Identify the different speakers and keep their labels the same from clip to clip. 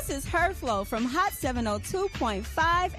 Speaker 1: This is Her Flow from Hot 702.5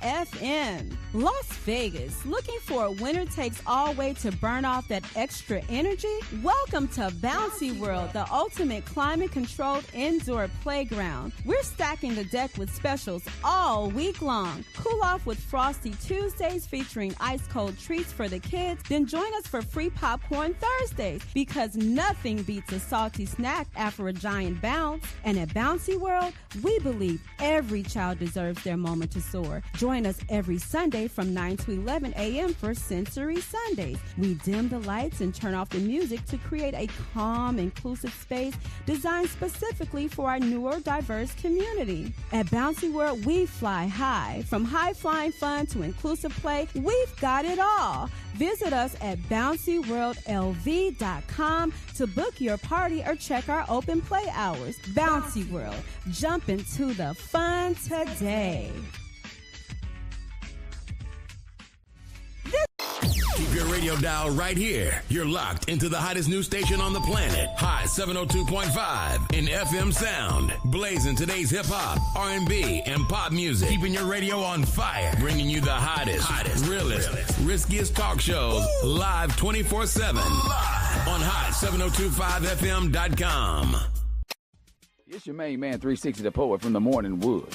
Speaker 1: FM. Las Vegas, looking for a winner-takes-all way to burn off that extra energy? Welcome to Bouncy World, the ultimate climate-controlled indoor playground. We're stacking the deck with specials all week long. Cool off with Frosty Tuesdays featuring ice-cold treats for the kids, then join us for free popcorn Thursdays, because nothing beats a salty snack after a giant bounce. And at Bouncy World, we believe every child deserves their moment to soar. Join us every Sunday from 9 to 11 a.m. for Sensory Sundays. We dim the lights and turn off the music to create a calm, inclusive space designed specifically for our newer, diverse community. At Bouncy World, we fly high. From high-flying fun to inclusive play, we've got it all. Visit us at bouncyworldlv.com to book your party or check our open play hours. Bouncy World, jump into the fun today.
Speaker 2: Keep your radio dial right here. You're locked into the hottest news station on the planet. Hot 702.5 in FM sound. Blazing today's hip-hop, R&B, and pop music. Keeping your radio on fire. Bringing you the hottest, realest, riskiest talk shows live 24/7 on hot7025fm.com.
Speaker 3: It's your main man, 360 the Poet from the Morning Wood.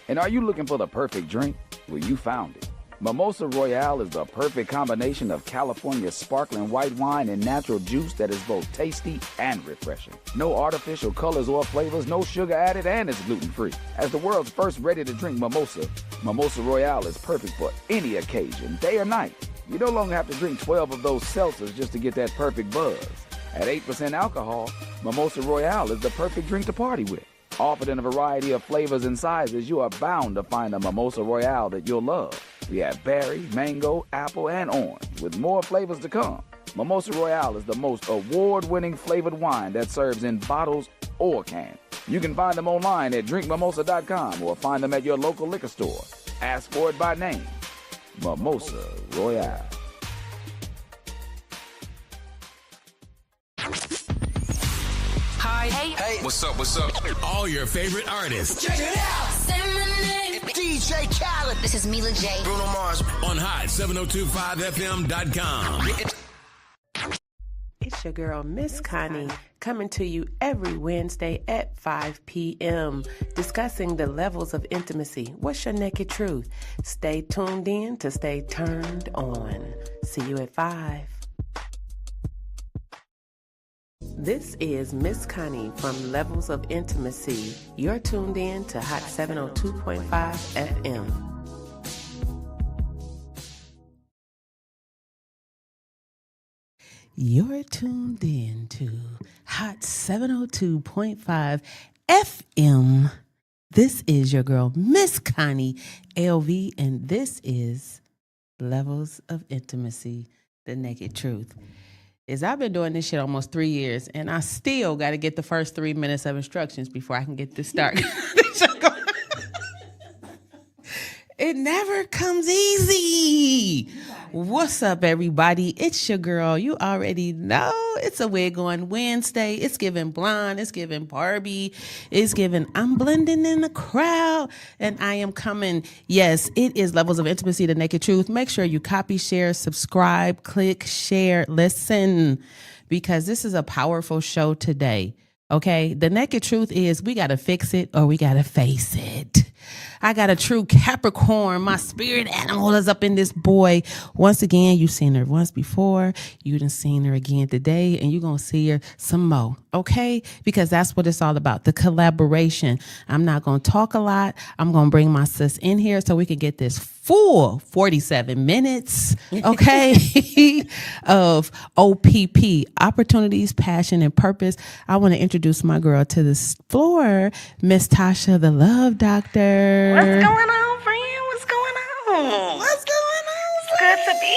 Speaker 3: And are you looking for the perfect drink? Well, you found it. Mimosa Royale is the perfect combination of California sparkling white wine and natural juice that is both tasty and refreshing. No artificial colors or flavors, no sugar added, and it's gluten-free. As the world's first ready-to-drink mimosa, Mimosa Royale is perfect for any occasion, day or night. You no longer have to drink 12 of those seltzers just to get that perfect buzz. At 8% alcohol, Mimosa Royale is the perfect drink to party with. Offered in a variety of flavors and sizes, you are bound to find a Mimosa Royale that you'll love. We have berry, mango, apple, and orange, with more flavors to come. Mimosa Royale is the most award-winning flavored wine that serves in bottles or cans. You can find them online at drinkmimosa.com or find them at your local liquor store. Ask for it by name. Mimosa Royale.
Speaker 4: Hi. Hey.
Speaker 2: What's up? All your favorite artists.
Speaker 4: Check it out.
Speaker 5: Say my name.
Speaker 4: DJ Khaled.
Speaker 5: This is Mila J.
Speaker 4: Bruno Mars.
Speaker 2: On hot7025fm.com.
Speaker 6: It's your girl, Miss Connie, coming to you every Wednesday at 5 p.m., discussing the levels of intimacy. What's your naked truth? Stay tuned in to stay turned on. See you at 5. This is Miss Connie from Levels of Intimacy. You're tuned in to Hot 702.5 FM. You're tuned in to Hot 702.5 FM. This is your girl, Miss Connie LV, and this is Levels of Intimacy, the naked truth. I've been doing this shit almost 3 years, and I still got to get the first 3 minutes of instructions before I can get this started. It never comes easy. What's up, everybody? It's your girl. You already know it's a Wig on Wednesday. It's giving blonde. It's giving Barbie. It's giving I'm blending in the crowd, and I am coming. Yes, it is Levels of Intimacy, the naked truth. Make sure you copy, share, subscribe, click, share, listen, because this is a powerful show today. Okay, the naked truth is we got to fix it or we got to face it. I got a true Capricorn. My spirit animal is up in this boy. Once again, you've seen her once before. You done seen her again today, and you're going to see her some more, okay? Because that's what it's all about, the collaboration. I'm not going to talk a lot. I'm going to bring my sis in here so we can get this full 47 minutes, okay, of OPP, opportunities, passion, and purpose. I want to introduce my girl to this floor, Miss Tasha, the Love Doctor.
Speaker 7: What's going on, friend? What's going on?
Speaker 6: What's going on?
Speaker 7: It's good to be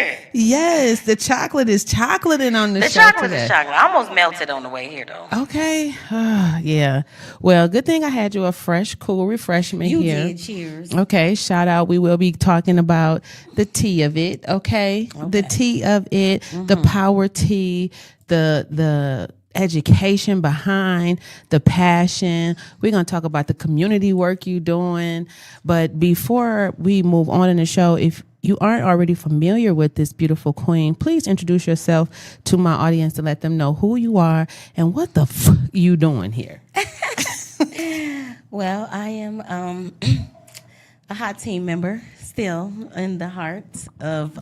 Speaker 7: here.
Speaker 6: Yes, the chocolate is chocolating on the show
Speaker 7: chocolate
Speaker 6: today.
Speaker 7: is chocolate. I almost melted on the way here, though.
Speaker 6: Okay. Yeah. Well, good thing I had you a fresh, cool refreshment here.
Speaker 7: You did. Cheers.
Speaker 6: Okay. Shout out. We will be talking about the tea of it. Okay. The tea of it, the power tea, the education behind the passion. We're going to talk about the community work you're doing. But before we move on in the show, if you aren't already familiar with this beautiful queen, please introduce yourself to my audience to let them know who you are and what the you doing here.
Speaker 7: Well, I am a hot team member, still in the heart of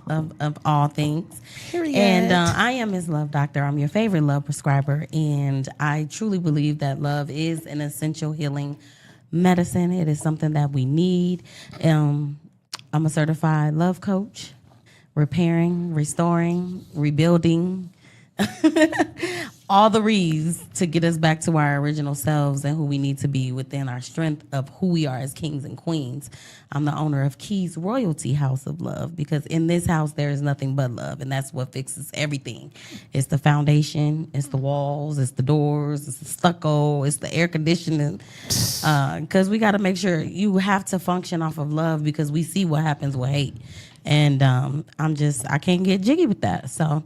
Speaker 7: all things.
Speaker 6: Period.
Speaker 7: And I am Ms. Love Doctor. I'm your favorite love prescriber, and I truly believe that love is an essential healing medicine. It is something that we need. I'm a certified love coach, repairing, restoring, rebuilding, all the reasons to get us back to our original selves and who we need to be within our strength of who we are as kings and queens. I'm the owner of Keys Royalty House of Love, because in this house there is nothing but love, and that's what fixes everything. It's the foundation, it's the walls, it's the doors, it's the stucco, it's the air conditioning, because we got to make sure you have to function off of love, because we see what happens with hate, and I can't get jiggy with that. So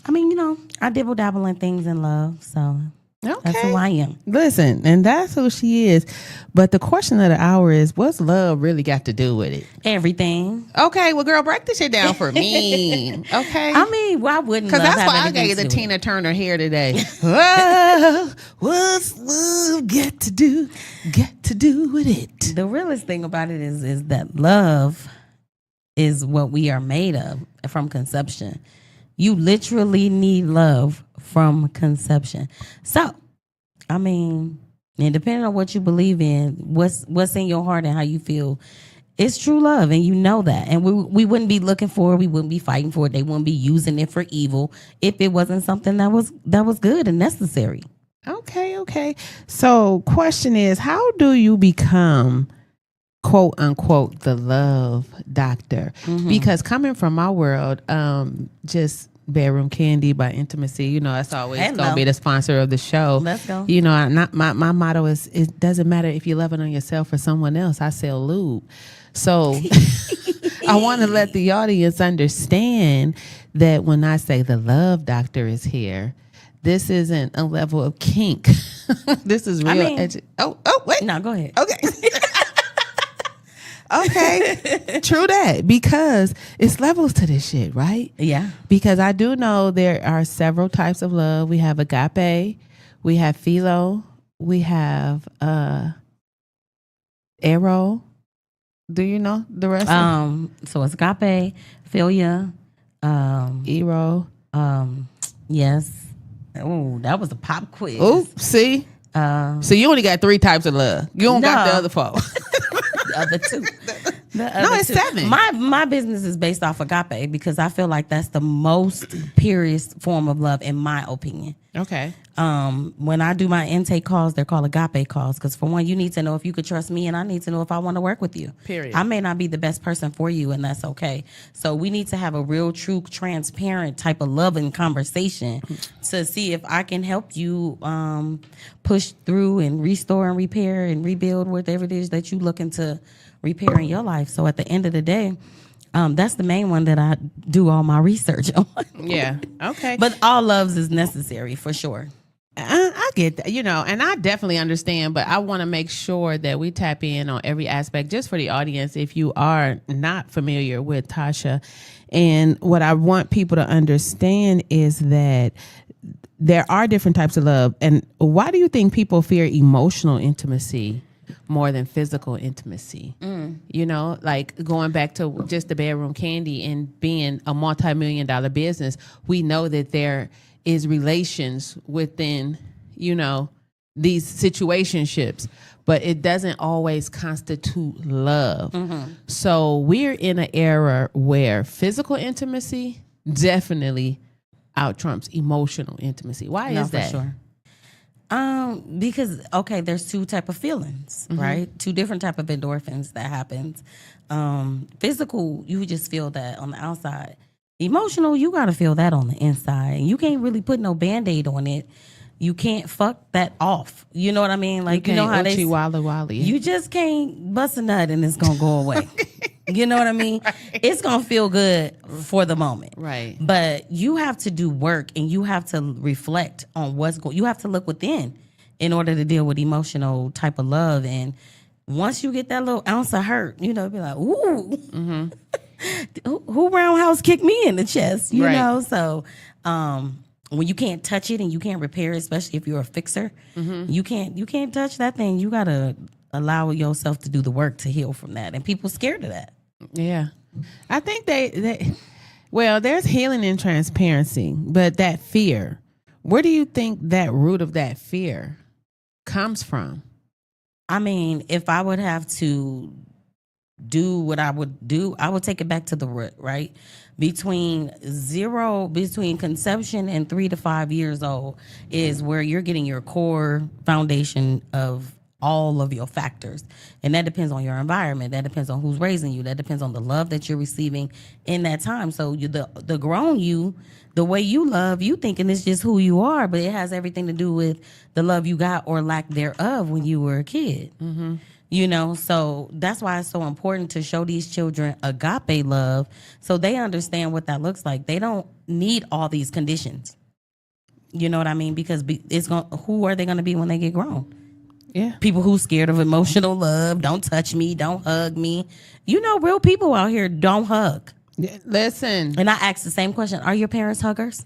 Speaker 7: I mean, I dibble dabble in things in love, so that's who I am.
Speaker 6: Listen, and that's who she is. But the question of the hour is, what's love really got to do with it?
Speaker 7: Everything.
Speaker 6: Okay, well, girl, break this shit down for me. Okay.
Speaker 7: I mean, why wouldn't love
Speaker 6: Because that's
Speaker 7: have
Speaker 6: why I
Speaker 7: anything
Speaker 6: gave
Speaker 7: to
Speaker 6: the
Speaker 7: do
Speaker 6: Tina
Speaker 7: with it?
Speaker 6: Turner hair today. Oh, what's love got to do with it?
Speaker 7: The realest thing about it is that love is what we are made of from conception. You literally need love from conception. So, I mean, and depending on what you believe in, what's in your heart and how you feel, it's true love, and you know that. And we wouldn't be looking for it, we wouldn't be fighting for it, they wouldn't be using it for evil if it wasn't something that was good and necessary.
Speaker 6: Okay. So, question is, how do you become, quote unquote, the love doctor? Because coming from my world, just Bedroom Candy by Intims.C, that's always going to be the sponsor of the show.
Speaker 7: Let's go.
Speaker 6: My motto is, it doesn't matter if you love it on yourself or someone else. I sell lube. So I want to let the audience understand that when I say the love doctor is here, this isn't a level of kink. This is real. Wait.
Speaker 7: No, go ahead.
Speaker 6: Okay. Okay, true that, because it's levels to this shit, right?
Speaker 7: Yeah.
Speaker 6: Because I do know there are several types of love. We have agape, we have philo, we have eros. Do you know the rest?
Speaker 7: So it's agape, philia,
Speaker 6: eros.
Speaker 7: Yes. Oh, that was a pop quiz.
Speaker 6: Oh, see. So you only got 3 types of love. You don't got the other 4.
Speaker 7: The other 2.
Speaker 6: No, it's 7.
Speaker 7: My business is based off agape, because I feel like that's the most purest form of love, in my opinion.
Speaker 6: Okay.
Speaker 7: When I do my intake calls, they're called agape calls, because for one, you need to know if you could trust me, and I need to know if I want to work with you.
Speaker 6: Period.
Speaker 7: I may not be the best person for you, and that's okay. So we need to have a real, true, transparent type of loving conversation to see if I can help you push through and restore and repair and rebuild whatever it is that you looking to repair in your life. So at the end of the day, that's the main one that I do all my research on.
Speaker 6: Yeah. Okay.
Speaker 7: But all loves is necessary for sure.
Speaker 6: I get that, and I definitely understand, but I want to make sure that we tap in on every aspect, just for the audience, if you are not familiar with Tasha. And what I want people to understand is that there are different types of love. And why do you think people fear emotional intimacy more than physical intimacy? Like going back to just the Bedroom Candy and being a multi-million-dollar business, we know that there is relations within, these situationships, but it doesn't always constitute love. So we're in an era where physical intimacy definitely out trumps emotional intimacy. Why is that?
Speaker 7: For sure. Because there's 2 type of feelings, right? 2 different type of endorphins that happens. Physical, you just feel that on the outside. Emotional, you gotta feel that on the inside. And you can't really put no Band-Aid on it. You can't fuck that off. You know what I mean? Like, you know how they
Speaker 6: wally.
Speaker 7: you just can't bust a nut and it's gonna go away. You know what I mean? Right. It's going to feel good for the moment.
Speaker 6: Right.
Speaker 7: But you have to do work and you have to reflect on you have to look within in order to deal with emotional type of love. And once you get that little ounce of hurt, you know, be like, ooh, who roundhouse kicked me in the chest? You know? So, when you can't touch it and you can't repair it, especially if you're a fixer, you can't touch that thing. You gotta allow yourself to do the work to heal from that. And people scared of that.
Speaker 5: Yeah, I think there's healing in transparency, but that fear. Where do you think that root of that fear comes from?
Speaker 7: I mean, if I would have to do what I would do, I would take it back to the root, right? Between conception and 3 to 5 years old is where you're getting your core foundation of all of your factors. And that depends on your environment. That depends on who's raising you. That depends on the love that you're receiving in that time. So the grown you, the way you love, you thinking it's just who you are, but it has everything to do with the love you got or lack thereof when you were a kid. Mm-hmm. You know, so that's why it's so important to show these children agape love so they understand what that looks like. They don't need all these conditions. You know what I mean? Because who are they going to be when they get grown?
Speaker 5: Yeah.
Speaker 7: People who's scared of emotional love, don't touch me, don't hug me. You know, real people out here don't hug.
Speaker 5: Yeah, listen.
Speaker 7: And I ask the same question, are your parents huggers?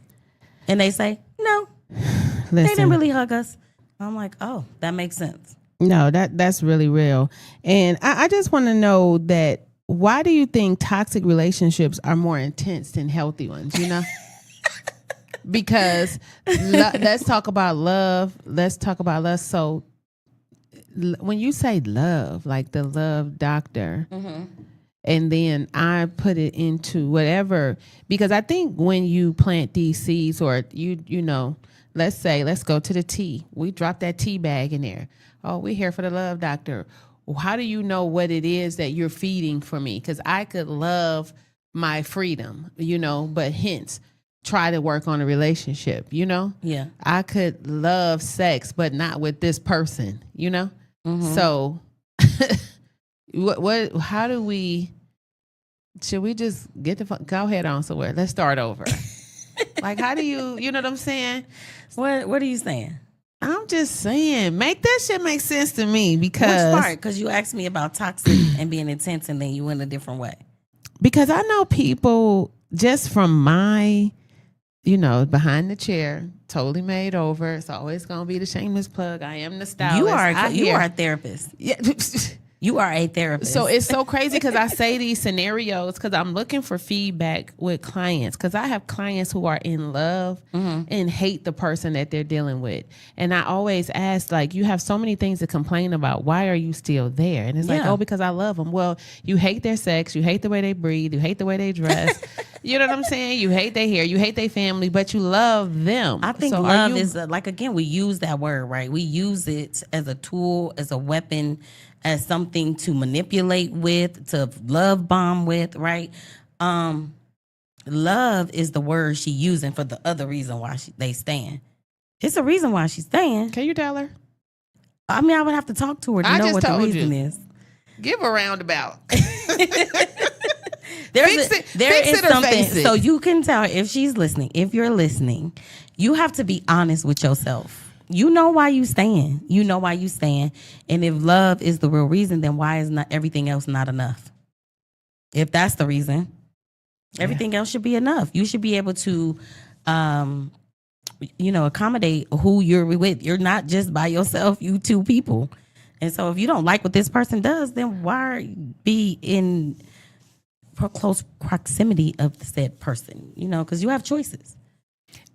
Speaker 7: And they say, no.
Speaker 5: Listen.
Speaker 7: They didn't really hug us. I'm like, oh, that makes sense.
Speaker 5: No, that's really real. And I just want to know that why do you think toxic relationships are more intense than healthy ones, you know? Because let's talk about love. Let's talk about love. So when you say love, like the love doctor, and then I put it into whatever, because I think when you plant these seeds or you know, let's go to the tea. We drop that tea bag in there. Oh, we're here for the love doctor. Well, how do you know what it is that you're feeding for me? Because I could love my freedom, you know, but hence try to work on a relationship, you know?
Speaker 7: Yeah.
Speaker 5: I could love sex, but not with this person, you know? Mm-hmm. So how do should we just go ahead on somewhere? Let's start over. Like, how do you know what I'm saying?
Speaker 7: What are you saying?
Speaker 5: I'm just saying, make that shit make sense to me because...
Speaker 7: Which part? Because you asked me about toxic and being intense and then you went a different way.
Speaker 5: Because I know people just from my, you know, behind the chair, totally made over. It's always going to be the shameless plug. I am the stylist.
Speaker 7: You are a therapist. Yeah. You are a therapist.
Speaker 5: So it's so crazy because I say these scenarios because I'm looking for feedback with clients because I have clients who are in love and hate the person that they're dealing with. And I always ask, like, you have so many things to complain about. Why are you still there? And it's like, oh, because I love them. Well, you hate their sex. You hate the way they breathe. You hate the way they dress. You know what I'm saying? You hate their hair. You hate their family, but you love them.
Speaker 7: I think love is, like, again, we use that word, right? We use it as a tool, as a weapon, as something to manipulate with, to love bomb with, right? Love is the word she's using for the other reason why they stand. It's a reason why she's staying.
Speaker 5: Can you tell her?
Speaker 7: I mean, I would have to talk to her to know what the reason is.
Speaker 5: Give a roundabout.
Speaker 7: There is something. So you can tell if she's listening. If you're listening, you have to be honest with yourself. You know why you stand. You know why you stand. And if love is the real reason, then why is not everything else not enough? If that's the reason, everything else should be enough. You should be able to, accommodate who you're with. You're not just by yourself. You two people. And so if you don't like what this person does, then why be in close proximity of the said person? You know, because you have choices.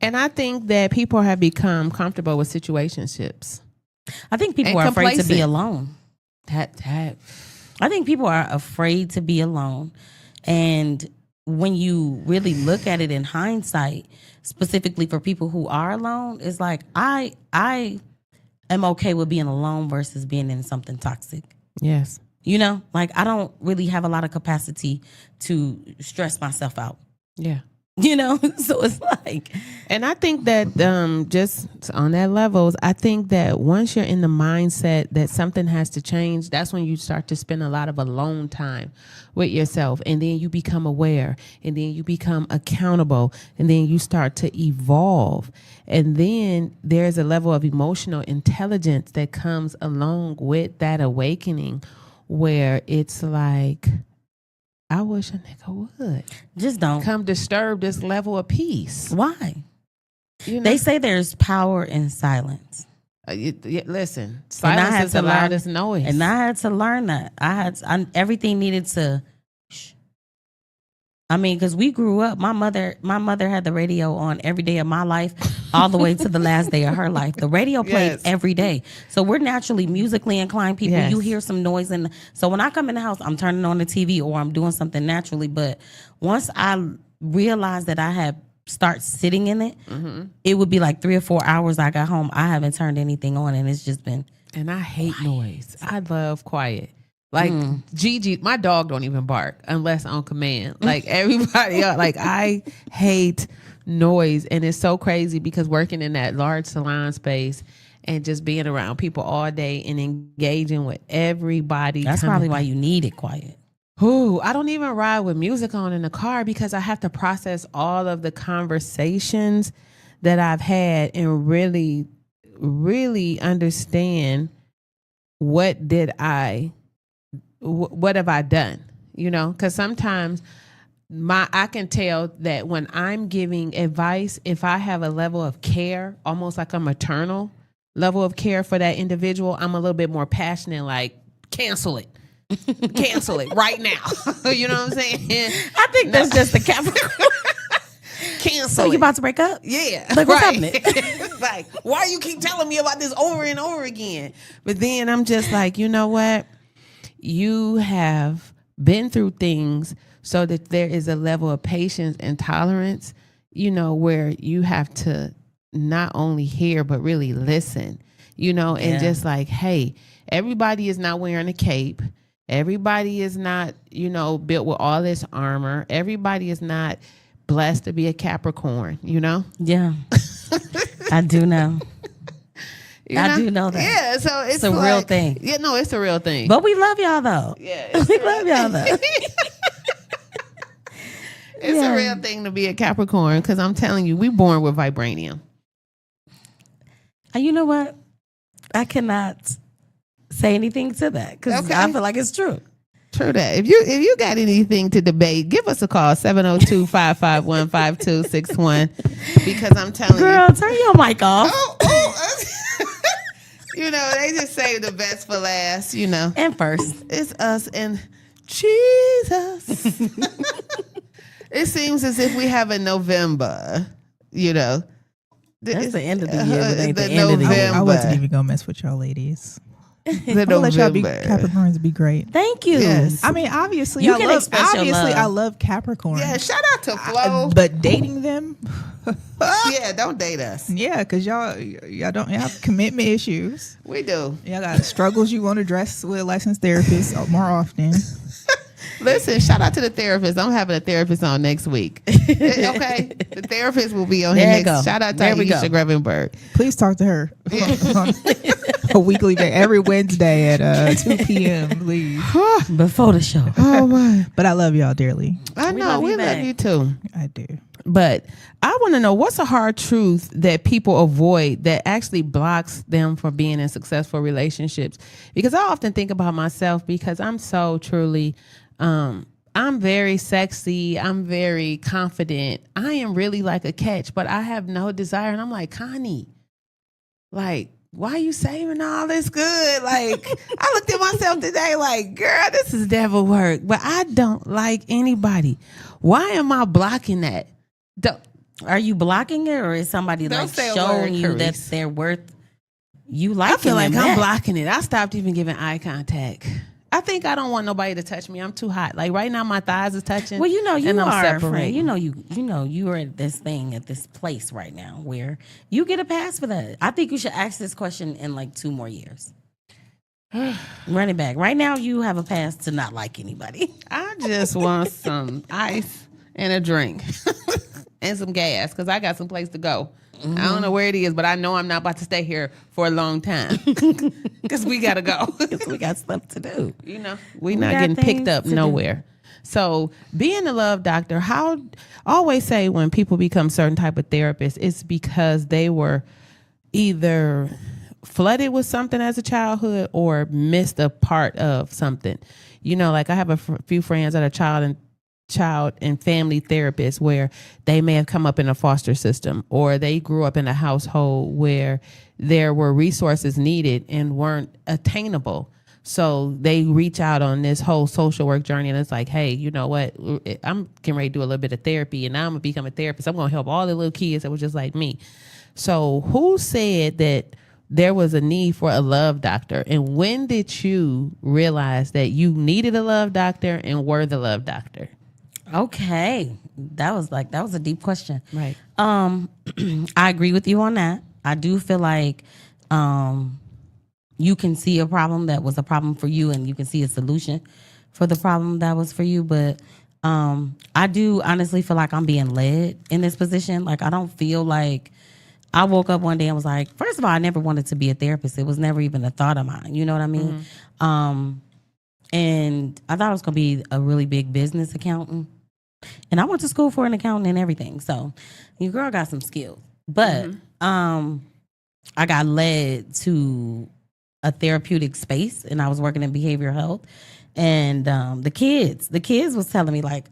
Speaker 5: And I think that people have become comfortable with situationships.
Speaker 7: I think people are afraid to be alone.
Speaker 5: I
Speaker 7: think people are afraid to be alone. And when you really look at it in hindsight, specifically for people who are alone, it's like I am okay with being alone versus being in something toxic.
Speaker 5: Yes.
Speaker 7: You know, like I don't really have a lot of capacity to stress myself out.
Speaker 5: Yeah.
Speaker 7: You know, so it's like,
Speaker 5: and I think that just on that levels, I think that once you're in the mindset that something has to change, that's when you start to spend a lot of alone time with yourself, and then you become aware, and then you become accountable, and then you start to evolve, and then there's a level of emotional intelligence that comes along with that awakening, where it's like, I wish a nigga would
Speaker 7: just don't
Speaker 5: come disturb this level of peace.
Speaker 7: Why?
Speaker 5: You know?
Speaker 7: They say there's power in silence.
Speaker 5: Listen, silence is the loudest noise.
Speaker 7: And I had to learn that. Everything needed to. I mean, because we grew up. My mother had the radio on every day of my life, all the way to the last day of her life. The radio played every day. So we're naturally musically inclined people. Yes. You hear some noise, and so when I come in the house, I'm turning on the TV or I'm doing something naturally. But once I realized that I had start sitting in it, it would be like 3 or 4 hours. I got home, I haven't turned anything on, and it's just been.
Speaker 5: And I hate noise. I love quiet. Like Gigi, my dog don't even bark unless on command. Like everybody else, like I hate noise. And it's so crazy because working in that large salon space and just being around people all day and engaging with everybody.
Speaker 7: That's probably why you need it quiet.
Speaker 5: Ooh, I don't even ride with music on in the car because I have to process all of the conversations that I've had and really, really understand what have I done, you know? Because sometimes I can tell that when I'm giving advice, if I have a level of care, almost like a maternal level of care for that individual, I'm a little bit more passionate, like, cancel it. Cancel it right now. You know what I'm saying?
Speaker 7: I think that's just the Capricorn.
Speaker 5: Cancel
Speaker 7: So
Speaker 5: it.
Speaker 7: you about to break up?
Speaker 5: Yeah.
Speaker 7: Like, what's happening?
Speaker 5: Like, why you keep telling me about this over and over again? But then I'm just like, you know what? You have been through things so that there is a level of patience and tolerance, you know, where you have to not only hear, but really listen, you know, and just like, hey, everybody is not wearing a cape. Everybody is not, you know, built with all this armor. Everybody is not blessed to be a Capricorn, you know?
Speaker 7: Yeah. I do know. I do know that.
Speaker 5: Yeah, so it's
Speaker 7: a real thing.
Speaker 5: Yeah, no, it's a real thing.
Speaker 7: But we love y'all though.
Speaker 5: Yeah,
Speaker 7: we love y'all though.
Speaker 5: It's a real thing to be a Capricorn because I'm telling you, we born with vibranium.
Speaker 7: And you know what? I cannot say anything to that because I feel like it's true.
Speaker 5: True that. If you got anything to debate, give us a call, 702-551-5261. Because I'm telling
Speaker 7: Girl, turn your mic off.
Speaker 5: You know, they just say the best for last, you know.
Speaker 7: And first.
Speaker 5: It's us and Jesus. It seems as if we have a November, you know.
Speaker 7: That's the end of the year, but ain't the end
Speaker 5: November.
Speaker 7: of the year.
Speaker 8: I wasn't even gonna mess with y'all ladies.
Speaker 5: The
Speaker 8: I'll let y'all be
Speaker 5: November.
Speaker 8: Capricorns be great.
Speaker 7: Thank you.
Speaker 5: Yes.
Speaker 8: I mean, obviously,
Speaker 7: You can express your love.
Speaker 8: I love Capricorn.
Speaker 5: Yeah, shout out to Flo.
Speaker 8: But dating them,
Speaker 5: Yeah, don't date us.
Speaker 8: yeah, because y'all don't have commitment issues.
Speaker 5: We do.
Speaker 8: Y'all got struggles you want to address with a licensed therapist more often.
Speaker 5: Listen, shout out to the therapist. I'm having a therapist on next week. Okay? The therapist will be on here
Speaker 7: There you
Speaker 5: next.
Speaker 7: go.
Speaker 5: Shout out to
Speaker 7: There we
Speaker 5: Aisha
Speaker 7: go.
Speaker 5: Grevenberg.
Speaker 8: Please talk to her on a weekly basis, every Wednesday at 2 p.m. Please.
Speaker 7: Before the show.
Speaker 5: Oh, my.
Speaker 8: But I love y'all dearly.
Speaker 5: I know. We love you too.
Speaker 8: I do.
Speaker 5: But I want to know, what's a hard truth that people avoid that actually blocks them from being in successful relationships? Because I often think about myself because I'm so truly, I'm very sexy. I'm very confident. I am really like a catch, but I have no desire. And I'm like, Connie, like, why are you saving all this good? Like, I looked at myself today like, girl, this is devil work, but I don't like anybody. Why am I blocking that?
Speaker 7: Are you blocking it, or is somebody
Speaker 5: Don't
Speaker 7: like
Speaker 5: say a
Speaker 7: showing
Speaker 5: word,
Speaker 7: you that
Speaker 5: Carice.
Speaker 7: they're worth you liking
Speaker 5: I feel like
Speaker 7: them
Speaker 5: I'm
Speaker 7: back?
Speaker 5: blocking it. I stopped even giving eye contact. I think I don't want nobody to touch me. I'm too hot. Like right now, my thighs is touching.
Speaker 7: Well, you know you
Speaker 5: and I'm
Speaker 7: are, friend.
Speaker 5: separating.
Speaker 7: You know you are at this thing at this place right now where you get a pass for that. I think you should ask this question in like 2 more years. Run it back. Right now, you have a pass to not like anybody.
Speaker 5: I just want some ice and a drink. and some gas because I got some place to go. I don't know where it is, but I know I'm not about to stay here for a long time because we got to go.
Speaker 7: Because we got stuff to do.
Speaker 5: You know, we not getting picked up nowhere. So being a love doctor, I always say when people become certain type of therapists, it's because they were either flooded with something as a childhood or missed a part of something. You know, like I have a few friends that are child and family therapists where they may have come up in a foster system or they grew up in a household where there were resources needed and weren't attainable. So they reach out on this whole social work journey and it's like, hey, you know what? I'm getting ready to do a little bit of therapy and now I'm going to become a therapist. I'm going to help all the little kids that were just like me. So who said that there was a need for a love doctor? And when did you realize that you needed a love doctor and were the love doctor?
Speaker 7: Okay. That was a deep question.
Speaker 5: Right.
Speaker 7: I agree with you on that. I do feel like you can see a problem that was a problem for you and you can see a solution for the problem that was for you. But I do honestly feel like I'm being led in this position. Like, I don't feel like I woke up one day and was like, first of all, I never wanted to be a therapist. It was never even a thought of mine. You know what I mean? And I thought I was going to be a really big business accountant. And I went to school for an accountant and everything. So your girl got some skills. But I got led to a therapeutic space and I was working in behavioral health. And the kids was telling me like,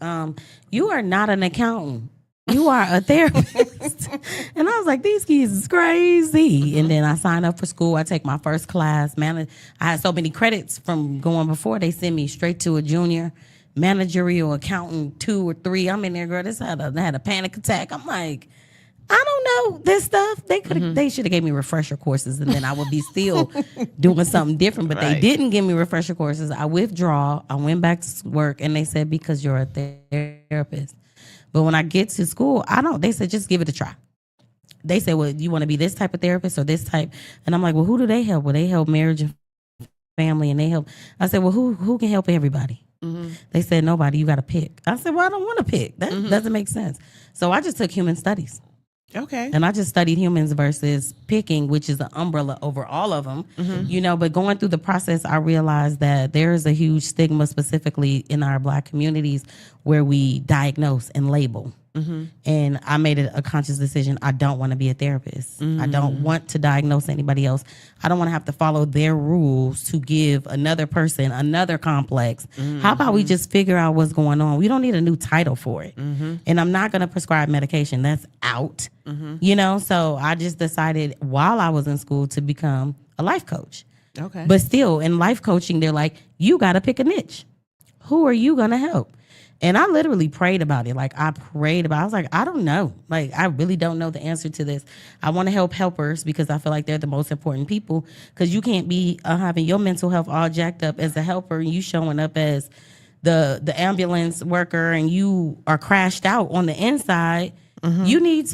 Speaker 7: you are not an accountant. You are a therapist. And I was like, these kids is crazy. And then I signed up for school. I take my first class. I had so many credits from going before. They send me straight to a junior managerial accountant 2 or 3. I'm in there, girl. I had a panic attack. I'm like, I don't know this stuff. They should have gave me refresher courses and then I would be still doing something different. But they didn't give me refresher courses. I withdraw. I went back to work and they said, because you're a therapist. But when I get to school, they said, just give it a try. They said, well, you want to be this type of therapist or this type? And I'm like, well, who do they help? Well, they help marriage and family and they help. I said, well, who can help everybody? They said, nobody, you got to pick. I said, well, I don't want to pick. That doesn't make sense. So I just took human studies.
Speaker 5: Okay.
Speaker 7: And I just studied humans versus picking, which is an umbrella over all of them, you know, but going through the process, I realized that there is a huge stigma specifically in our Black communities where we diagnose and label. And I made it a conscious decision. I don't want to be a therapist. I don't want to diagnose anybody else. I don't want to have to follow their rules to give another person another complex. How about we just figure out what's going on? We don't need a new title for it. And I'm not going to prescribe medication. That's out. You know, so I just decided while I was in school to become a life coach.
Speaker 5: Okay.
Speaker 7: But still, in life coaching, they're like, you got to pick a niche. Who are you going to help? And I literally prayed about it. Like, I was like, I don't know. Like, I really don't know the answer to this. I want to help helpers because I feel like they're the most important people. Because you can't be having your mental health all jacked up as a helper and you showing up as the ambulance worker and you are crashed out on the inside. You need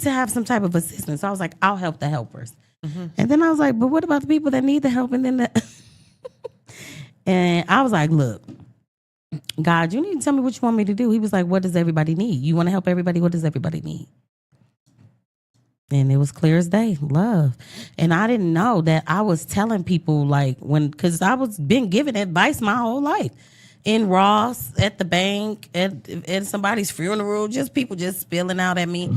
Speaker 7: to have some type of assistance. So I was like, I'll help the helpers. And then I was like, but what about the people that need the help? And then and I was like, look, God, you need to tell me what you want me to do. He was like, what does everybody need? You want to help everybody? What does everybody need? And it was clear as day, love. And I didn't know that I was telling people because I was been giving advice my whole life. In Ross, at the bank, at somebody's funeral, just people just spilling out at me.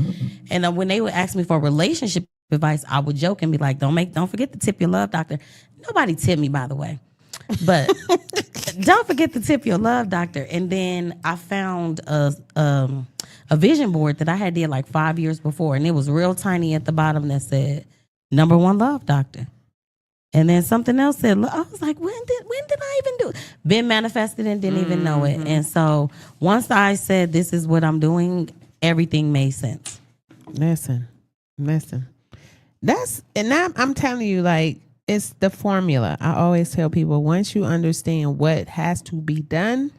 Speaker 7: And when they would ask me for relationship advice, I would joke and be like, don't forget to tip your love doctor. Nobody tipped me, by the way. But don't forget to tip your love doctor. And then I found a vision board that I had did like 5 years before. And it was real tiny at the bottom that said, #1 love doctor. And then something else said, I was like, when did I even do it? Been manifested and didn't even know it. And so once I said, this is what I'm doing, everything made sense.
Speaker 5: Listen. I'm telling you, like, it's the formula. I always tell people, once you understand what has to be done,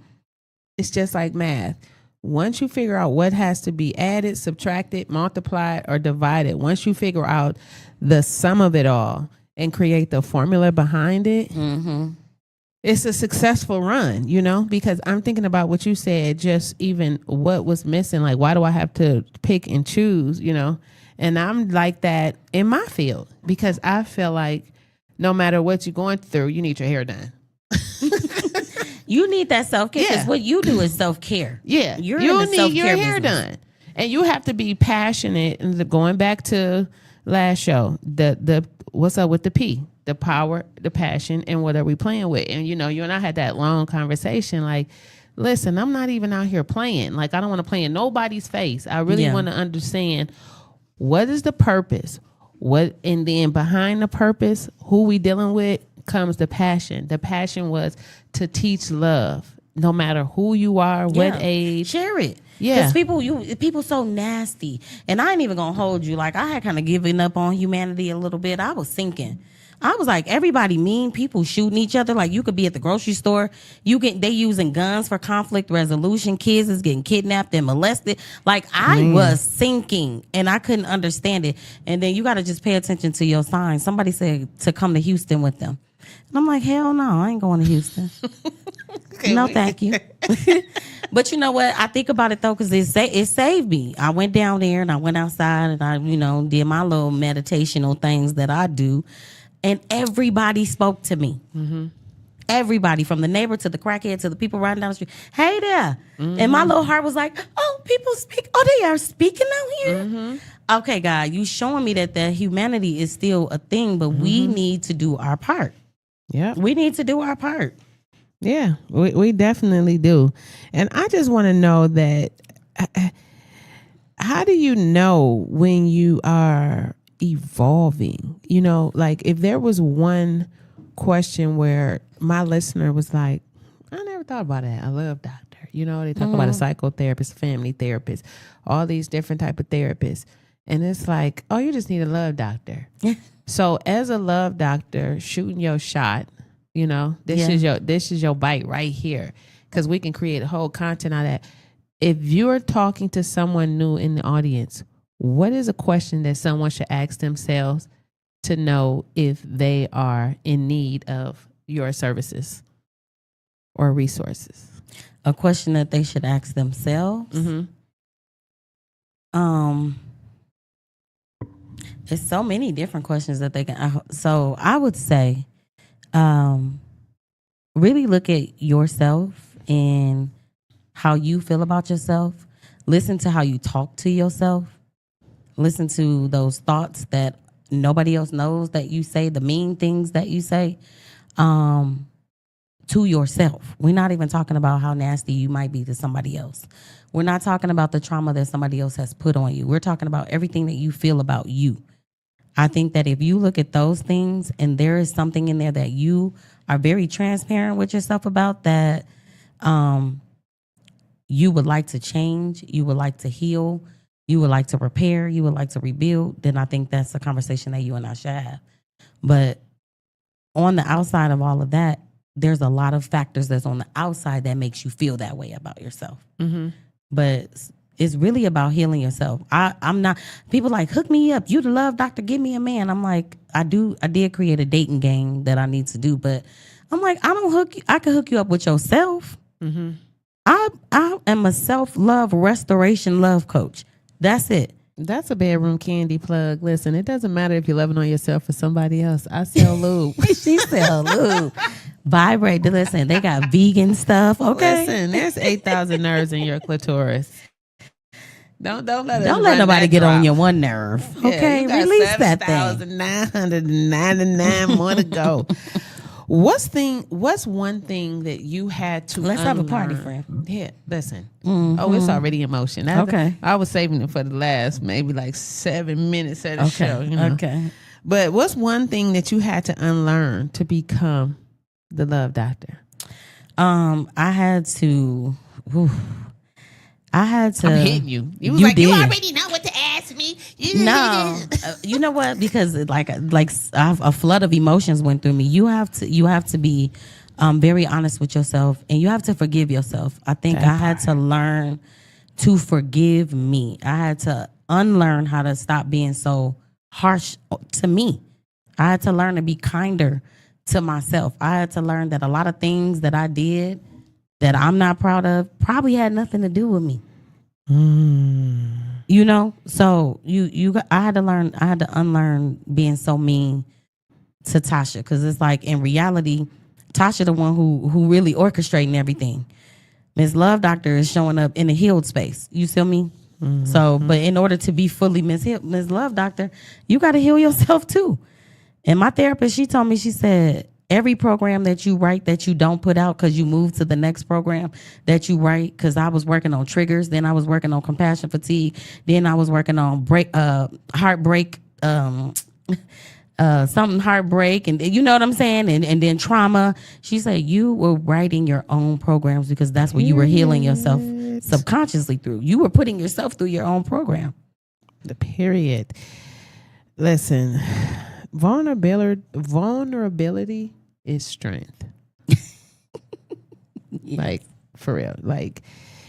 Speaker 5: it's just like math. Once you figure out what has to be added, subtracted, multiplied, or divided, once you figure out the sum of it all and create the formula behind it, it's a successful run, because I'm thinking about what you said, just even what was missing. Like, why do I have to pick and choose, And I'm like that in my field because I feel like no matter what you're going through, you need your hair done.
Speaker 7: You need that self-care because what you do is self-care.
Speaker 5: Yeah.
Speaker 7: You
Speaker 5: need your hair done. And you have to be passionate. And going back to last show, the what's up with the P? The power, the passion, and what are we playing with? And, you and I had that long conversation like, listen, I'm not even out here playing. Like, I don't want to play in nobody's face. I really want to understand what is the purpose? And then behind the purpose, who we dealing with comes the passion. The passion was to teach love, no matter who you are, what age.
Speaker 7: Share it.
Speaker 5: Yeah.
Speaker 7: Because people so nasty. And I ain't even going to hold you. Like, I had kind of given up on humanity a little bit. I was thinking. I was like, everybody mean, people shooting each other. Like, you could be at the grocery store. They using guns for conflict resolution. Kids is getting kidnapped and molested. Like, I was thinking, and I couldn't understand it. And then you got to just pay attention to your signs. Somebody said to come to Houston with them. And I'm like, hell no, I ain't going to Houston. No, thank you. But you know what? I think about it, though, because it saved me. I went down there, and I went outside, and I, did my little meditational things that I do. And everybody spoke to me. Mm-hmm. Everybody, from the neighbor to the crackhead to the people riding down the street. Hey there. Mm-hmm. And my little heart was like, oh, people speak. Oh, they are speaking out here? Mm-hmm. Okay, God, you showing me that humanity is still a thing, but we need to do our part.
Speaker 5: Yeah.
Speaker 7: We need to do our part.
Speaker 5: Yeah, we definitely do. And I just want to know that, how do you know when you are evolving? Like if there was one question where my listener was like, I never thought about that. I love doctor. They talk about a psychotherapist, family therapist, all these different type of therapists. And it's like, oh, you just need a love doctor. So as a love doctor, shooting your shot, this is your bite right here. Because we can create a whole content out of that. If you're talking to someone new in the audience, what is a question that someone should ask themselves to know if they are in need of your services or resources?
Speaker 7: A question that they should ask themselves? Mm-hmm. There's so many different questions that they can. So I would say, really look at yourself and how you feel about yourself. Listen to how you talk to yourself. Listen to those thoughts that nobody else knows that you say, the mean things that you say, to yourself. We're not even talking about how nasty you might be to somebody else. We're not talking about the trauma that somebody else has put on you. We're talking about everything that you feel about you. I think that if you look at those things and there is something in there that you are very transparent with yourself about, that you would like to change, you would like to heal, you would like to repair, you would like to rebuild, then I think that's a conversation that you and I should have. But on the outside of all of that, there's a lot of factors that's on the outside that makes you feel that way about yourself. Mm-hmm. But it's really about healing yourself. I'm not, people like, hook me up. You the love doctor, give me a man. I'm like, I did create a dating game that I need to do, but I'm like, I can hook you up with yourself. Mm-hmm. I am a self-love restoration love coach. That's it.
Speaker 5: That's a bedroom candy plug. Listen, it doesn't matter if you're loving on yourself or somebody else. I sell lube.
Speaker 7: She sell lube. Vibrate. Listen, they got vegan stuff. Okay.
Speaker 5: Listen, there's 8,000 nerves in your clitoris. Don't let
Speaker 7: nobody get on your one nerve. Okay,
Speaker 5: yeah,
Speaker 7: release that thing.
Speaker 5: 7,999 more to go. What's one thing that you had to
Speaker 7: Let's
Speaker 5: unlearn?
Speaker 7: have a party, friend.
Speaker 5: Yeah, listen. Mm-hmm. Oh, it's already in motion.
Speaker 7: Okay.
Speaker 5: I was saving it for the last maybe like 7 minutes of the show.
Speaker 7: Okay.
Speaker 5: But what's one thing that you had to unlearn to become the love doctor?
Speaker 7: I had to. I'm
Speaker 5: hitting you. You was
Speaker 7: you
Speaker 5: already know what to ask me.
Speaker 7: No, you know what? Because like a flood of emotions went through me. You have to be very honest with yourself, and you have to forgive yourself. I think I had to learn to forgive me. I had to unlearn how to stop being so harsh to me. I had to learn to be kinder to myself. I had to learn that a lot of things that I did that I'm not proud of probably had nothing to do with me. You know, so I had to unlearn being so mean to Tasha, because it's like in reality, Tasha the one who really orchestrating everything. Miss Love Doctor is showing up in a healed space. You feel me? So, but in order to be fully Miss Love Doctor, you got to heal yourself too. And my therapist, she told me, she said, every program that you write that you don't put out because you move to the next program that you write, because I was working on triggers, then I was working on compassion fatigue, then I was working on heartbreak, something heartbreak, and you know what I'm saying, and then trauma. She said you were writing your own programs because that's what you were healing yourself subconsciously through. You were putting yourself through your own program.
Speaker 5: The period. Listen, vulnerability is strength. Like, for real. Like,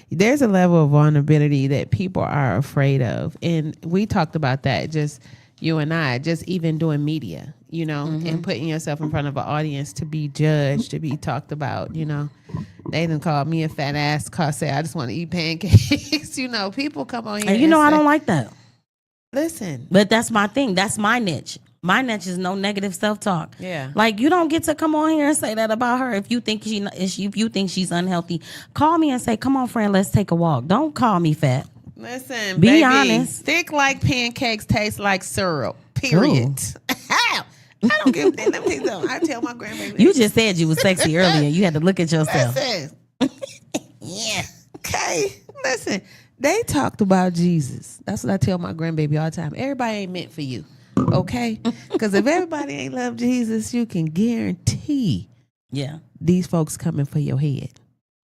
Speaker 5: there's a level of vulnerability that people are afraid of. And we talked about that, just you and I, just even doing media, you know, and putting yourself in front of an audience to be judged, to be talked about, you know. They done called me a fat ass, say I just want to eat pancakes. You know, people come on here.
Speaker 7: And you know, I don't like that.
Speaker 5: Listen.
Speaker 7: But that's my thing. That's my niche. My niche is no negative self-talk.
Speaker 5: Yeah.
Speaker 7: Like, you don't get to come on here and say that about her. If you think if you think she's unhealthy, call me and say, come on, friend, let's take a walk. Don't call me fat.
Speaker 5: Listen,
Speaker 7: be
Speaker 5: baby,
Speaker 7: honest.
Speaker 5: thick like pancakes taste like syrup. Period. I don't give a damn. Let me tell you something. I tell my grandbaby.
Speaker 7: You just said you was sexy earlier. You had to look at yourself.
Speaker 5: Listen. Yeah. Okay. Listen. They talked about Jesus. That's what I tell my grandbaby all the time. Everybody ain't meant for you. Okay? Because if everybody ain't love Jesus, you can guarantee these folks coming for your head.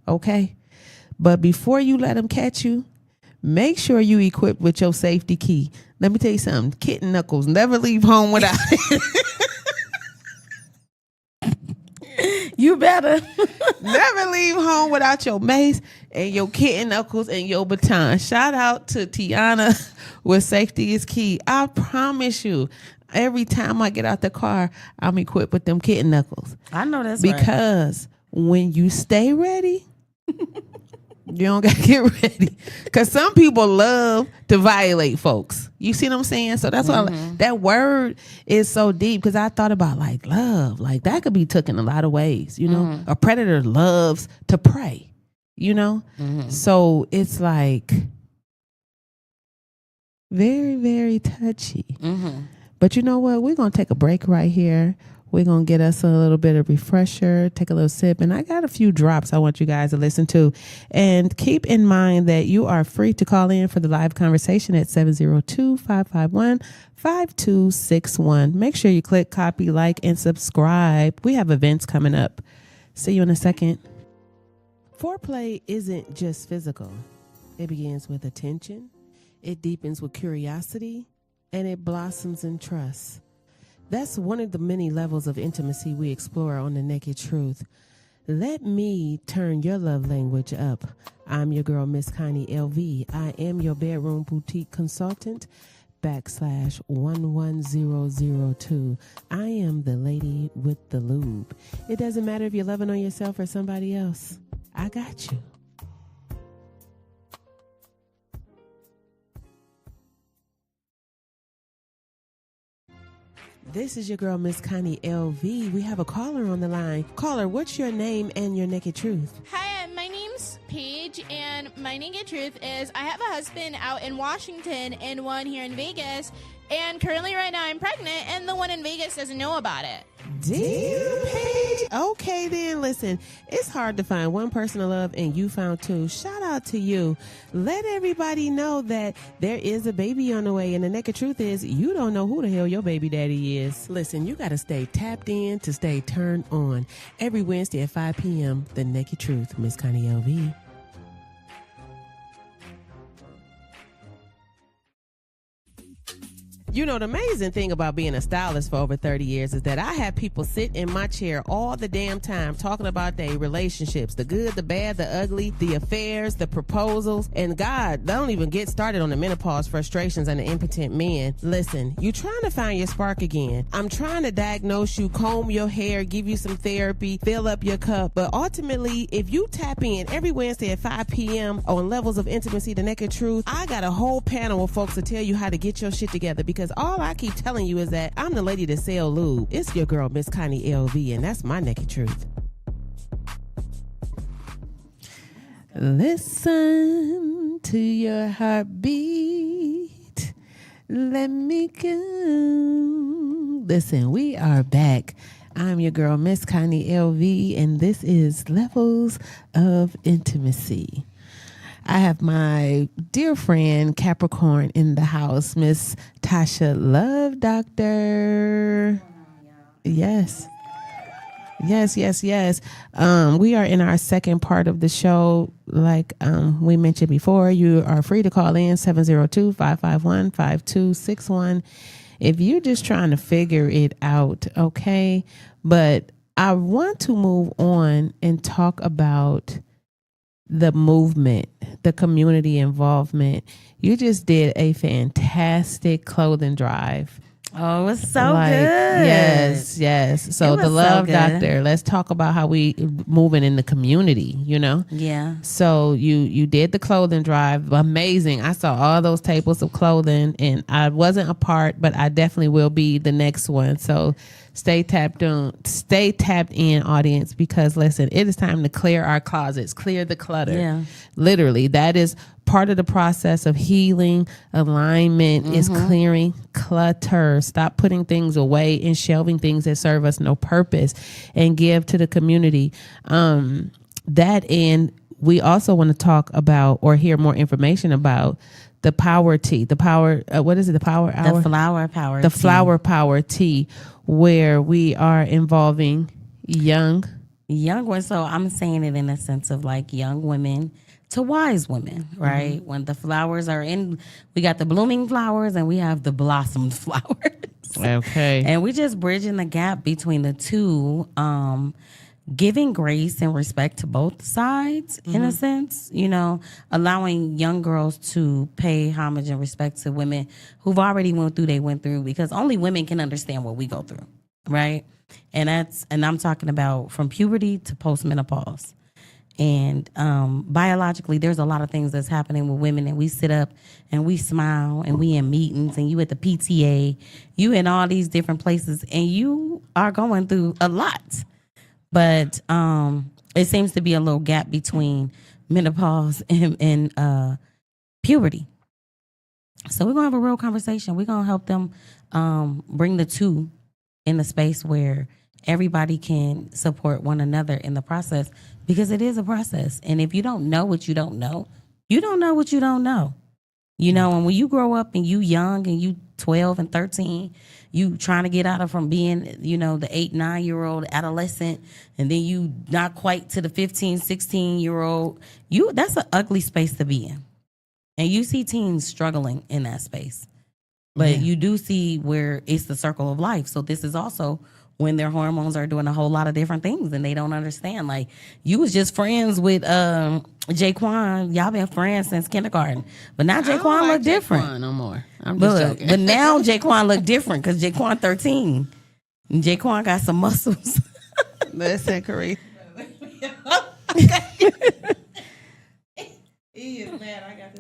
Speaker 5: Okay? But before you let them catch you, make sure you equipped with your safety key. Let me tell you something. Kitten knuckles never leave home without it.
Speaker 7: You better.
Speaker 5: Never leave home without your mace and your kitten knuckles and your baton. Shout out to Tiana with Safety is Key. I promise you, every time I get out the car, I'm equipped with them kitten knuckles.
Speaker 7: I know that's
Speaker 5: because when you stay ready, you don't got to get ready. Because some people love to violate folks. You see what I'm saying? So that's why that word is so deep, because I thought about like love. Like that could be taken a lot of ways, you know? A predator loves to prey, you know? So it's like very, very touchy. But you know what? We're going to take a break right here. We're going to get us a little bit of refresher, take a little sip. And I got a few drops I want you guys to listen to. And keep in mind that you are free to call in for the live conversation at 702-551-5261. Make sure you click copy, like, and subscribe. We have events coming up. See you in a second. Foreplay isn't just physical. It begins with attention. It deepens with curiosity. And it blossoms in trust. That's one of the many levels of intimacy we explore on The Naked Truth. Let me turn your love language up. I'm your girl, Miss Connie LV. I am your bedroom boutique consultant, /11002. I am the lady with the lube. It doesn't matter if you're loving on yourself or somebody else. I got you. This is your girl, Miss Connie LV. We have a caller on the line. Caller, what's your name and your naked truth?
Speaker 9: Hi, my name's Paige, and my naked truth is I have a husband out in Washington and one here in Vegas, and currently right now I'm pregnant, and the one in Vegas doesn't know about it.
Speaker 5: Damn, Paige. Okay, then, listen, it's hard to find one person to love, and you found two. Shout out to you. Let everybody know that there is a baby on the way, and the naked truth is you don't know who the hell your baby daddy is. Listen, you got to stay tapped in to stay turned on. Every Wednesday at 5 p.m., The Naked Truth, Miss Connie LV. You know, the amazing thing about being a stylist for over 30 years is that I have people sit in my chair all the damn time talking about their relationships, the good, the bad, the ugly, the affairs, the proposals. And God, don't even get started on the menopause frustrations and the impotent men. Listen, you trying to find your spark again. I'm trying to diagnose you, comb your hair, give you some therapy, fill up your cup. But ultimately, if you tap in every Wednesday at 5 p.m. on Levels of Intimacy, The Naked Truth, I got a whole panel of folks to tell you how to get your shit together, because all I keep telling you is that I'm the lady that sell lube. It's your girl, Miss Connie LV, and that's my naked truth. Listen to your heartbeat. Let me go. Listen, we are back. I'm your girl, Miss Connie LV, and this is Levels of Intimacy. I have my dear friend Capricorn in the house, Miss Tasha Love Doctor. Yes. We are in our second part of the show. Like we mentioned before, you are free to call in 702-551-5261 if you're just trying to figure it out, okay? But I want to move on and talk about the movement, the community involvement. You just did a fantastic clothing drive.
Speaker 7: Oh, it was so good.
Speaker 5: Yes. So the Love Doctor, let's talk about how we moving in the community, you know?
Speaker 7: Yeah.
Speaker 5: So you did the clothing drive. Amazing. I saw all those tables of clothing, and I wasn't a part, but I definitely will be the next one. So stay tapped in, audience, because listen, it is time to clear our closets, clear the clutter.
Speaker 7: Yeah.
Speaker 5: Literally, that is part of the process of healing. Alignment is clearing clutter. Stop putting things away and shelving things that serve us no purpose, and give to the community. That, and we also want to talk about or hear more information about the power tea, the power, what is it? The power hour?
Speaker 7: The flower power
Speaker 5: The
Speaker 7: tea.
Speaker 5: flower power tea, where we are involving young
Speaker 7: women. So I'm saying it in a sense of like young women to wise women, right? When the flowers are in, we got the blooming flowers and we have the blossomed flowers.
Speaker 5: Okay.
Speaker 7: And we just bridging the gap between the two, giving grace and respect to both sides in a sense, you know, allowing young girls to pay homage and respect to women who've already went through, because only women can understand what we go through, right? And I'm talking about from puberty to postmenopause. And biologically, there's a lot of things that's happening with women, and we sit up and we smile and we in meetings, and you at the PTA, you in all these different places, and you are going through a lot. But it seems to be a little gap between menopause and puberty. So we're going to have a real conversation. We're going to help them bring the two in the space where everybody can support one another in the process, because it is a process. And if you don't know what you don't know, you don't know what you don't know. You know, and when you grow up and you young and you 12 and 13, you trying to get out of from being, you know, the 8-9-year-old adolescent, and then you not quite to the 15-16-year-old, that's an ugly space to be in. And you see teens struggling in that space. But you do see where it's the circle of life. So this is also when their hormones are doing a whole lot of different things and they don't understand. Like, you was just friends with Jaquan. Y'all been friends since kindergarten. But now Jaquan look different.
Speaker 5: Jaquan no more. I'm just joking.
Speaker 7: But now Jaquan look different because Jaquan 13. And Jaquan got some muscles.
Speaker 5: Listen, Corey.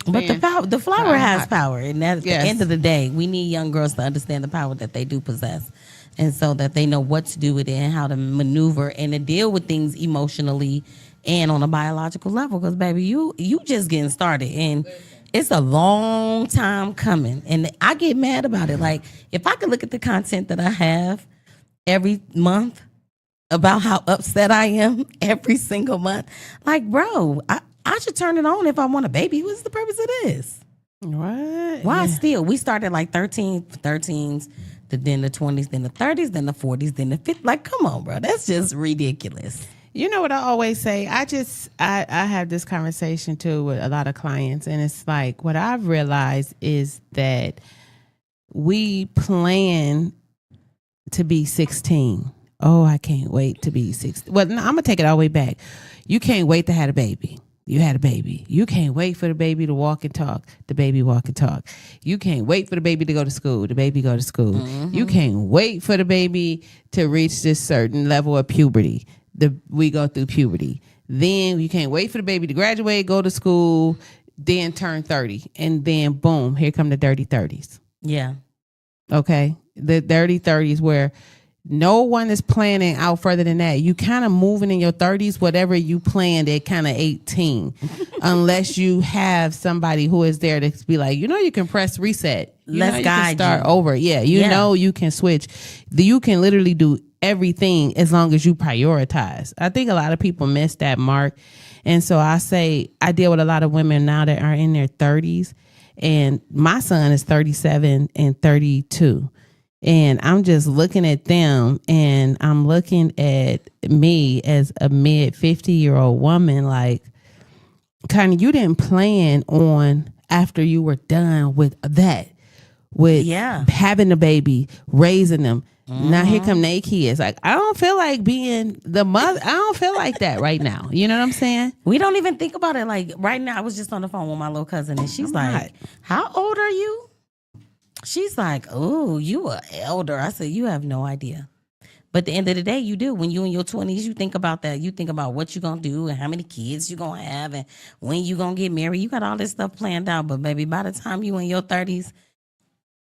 Speaker 7: But the flower has power, and at the end of the day, we need young girls to understand the power that they do possess, and so that they know what to do with it and how to maneuver and to deal with things emotionally and on a biological level. Because baby, you just getting started, and it's a long time coming, and I get mad about it. Like, if I could look at the content that I have every month about how upset I am every single month, like, bro, I should turn it on if I want a baby. What's the purpose of this?
Speaker 5: What?
Speaker 7: Why still? We started like 13s, then the 20s, then the 30s, then the 40s, then the 50s. Like, come on, bro. That's just ridiculous.
Speaker 5: You know what I always say? I have this conversation too with a lot of clients, and it's like, what I've realized is that we plan to be 16. Oh, I can't wait to be 16. Well, no, I'm going to take it all the way back. You can't wait to have a baby. You had a baby. You can't wait for the baby to walk and talk. The baby walk and talk. You can't wait for the baby to go to school. The baby go to school. You can't wait for the baby to reach this certain level of puberty. We go through puberty. Then you can't wait for the baby to graduate, go to school, then turn 30. And then boom, here come the dirty 30s.
Speaker 7: Yeah.
Speaker 5: Okay. The dirty 30s where no one is planning out further than that. You kind of moving in your 30s, whatever you planned at kind of 18, unless you have somebody who is there to be like, you can press reset.
Speaker 7: Let's guide
Speaker 5: you can start
Speaker 7: you.
Speaker 5: over. Yeah. You know, you can switch. You can literally do everything as long as you prioritize. I think a lot of people miss that mark. And so I deal with a lot of women now that are in their 30s, and my son is 37 and 32. And I'm just looking at them, and I'm looking at me as a mid 50-year-old woman, like, Connie, you didn't plan on after you were done with that, with having a baby, raising them. Now here come they kids. Like, I don't feel like being the mother. I don't feel like that right now. You know what I'm saying?
Speaker 7: We don't even think about it. Like right now, I was just on the phone with my little cousin, and she's how old are you? She's like, oh, you are elder. I said, you have no idea. But at the end of the day, you do. When you in your 20s, you think about that. You think about what you're going to do and how many kids you're going to have and when you're going to get married. You got all this stuff planned out. But baby, by the time you in your 30s,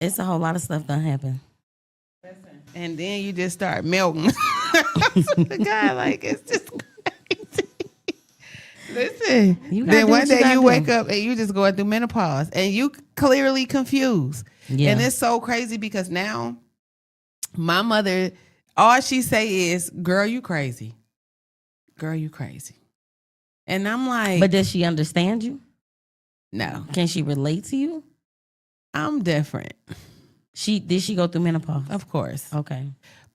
Speaker 7: it's a whole lot of stuff done happen.
Speaker 5: And then you just start melting. The guy, like, it's just crazy. Listen, then one day you wake up and you just going through menopause and you clearly confused. Yeah. And it's so crazy because now my mother, all she say is, girl, you crazy. Girl, you crazy. And I'm like.
Speaker 7: But does she understand you?
Speaker 5: No.
Speaker 7: Can she relate to you?
Speaker 5: I'm different.
Speaker 7: Did she go through menopause?
Speaker 5: Of course.
Speaker 7: Okay.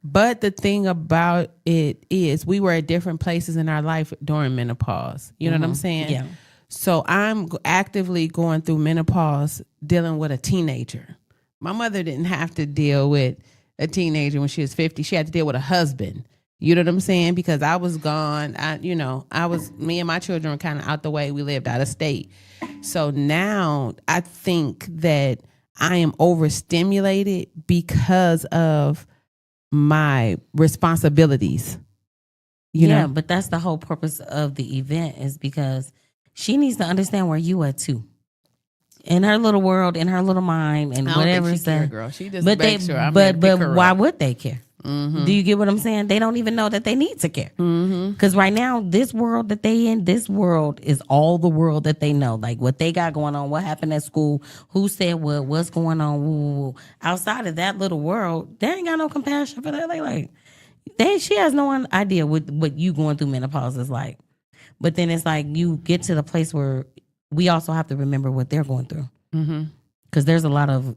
Speaker 5: But the thing about it is we were at different places in our life during menopause. You know what I'm saying?
Speaker 7: Yeah.
Speaker 5: So I'm actively going through menopause dealing with a teenager. My mother didn't have to deal with a teenager when she was 50. She had to deal with a husband. You know what I'm saying? Because I was gone. Me and my children were kind of out the way. We lived out of state. So now I think that I am overstimulated because of my responsibilities. You know?
Speaker 7: But that's the whole purpose of the event, is because she needs to understand where you are too. In her little world, in her little mind, and whatever.
Speaker 5: Think she care, girl. She just
Speaker 7: but
Speaker 5: makes sure I'm
Speaker 7: but why would they care? Do you get what I'm saying? They don't even know that they need to care. Because right now, this world that they in, this world is all the world that they know. Like what they got going on, what happened at school, who said what, what's going on. Woo, woo, woo. Outside of that little world, they ain't got no compassion for that. She has no idea what you going through menopause is like. But then it's like you get to the place where we also have to remember what they're going through. Because there's a lot of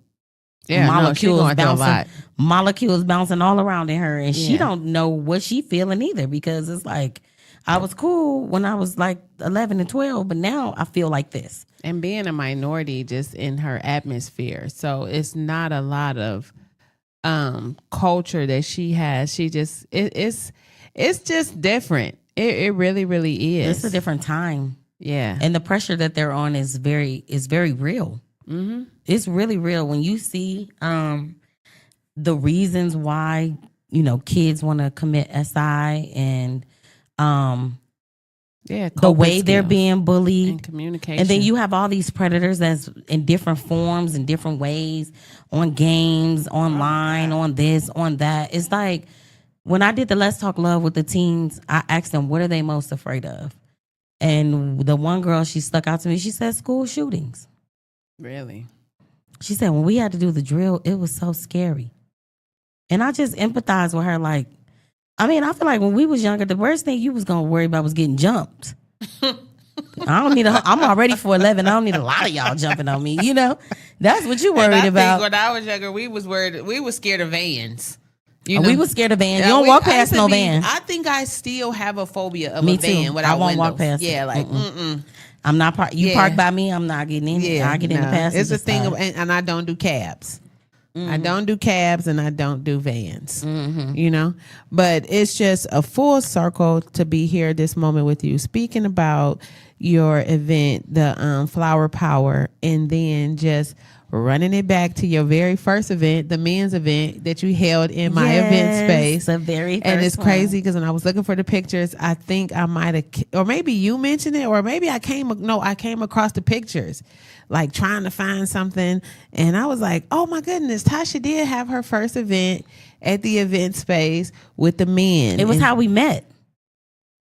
Speaker 7: molecules bouncing all around in her, and she don't know what she feeling either, because it's like, I was cool when I was like 11 and 12, but now I feel like this.
Speaker 5: And being a minority just in her atmosphere, so it's not a lot of culture that she has. She just it's just different. It really, really is.
Speaker 7: It's a different time.
Speaker 5: Yeah.
Speaker 7: And the pressure that they're on is very real. It's really real when you see the reasons why kids want to commit SI and the way they're being bullied
Speaker 5: and communication.
Speaker 7: And then you have all these predators that's in different forms and different ways, on games, online, on this, on that. It's like when I did the Let's Talk Love with the teens, I asked them, what are they most afraid of? And the one girl, she stuck out to me. She said school shootings.
Speaker 5: Really?
Speaker 7: She said, when we had to do the drill, it was so scary. And I just empathize with her. Like, I mean, I feel like when we was younger, the worst thing you was going to worry about was getting jumped. I'm already 4'11". I don't need a lot of y'all jumping on me. That's what you worried about.
Speaker 5: When I was younger, we was scared of vans.
Speaker 7: We was scared of vans. You don't walk past no van.
Speaker 5: I think I still have a phobia of a van without
Speaker 7: I won't
Speaker 5: windows.
Speaker 7: walk past it.
Speaker 5: Yeah, like,
Speaker 7: I'm not you park by me, I'm not getting in.
Speaker 5: Yeah,
Speaker 7: I get in the passenger
Speaker 5: It's a thing
Speaker 7: side.
Speaker 5: and I don't do cabs. I don't do cabs and I don't do vans, you know, but it's just a full circle to be here this moment with you, speaking about your event, the Flower Power, and then just running it back to your very first event, the men's event that you held in my event space.
Speaker 7: The very first
Speaker 5: and it's
Speaker 7: one.
Speaker 5: crazy because when I was looking for the pictures, I think I might have, or maybe you mentioned it, or maybe I came across the pictures, like trying to find something. And I was like, oh my goodness, Tasha did have her first event at the event space with the men.
Speaker 7: It was how we met.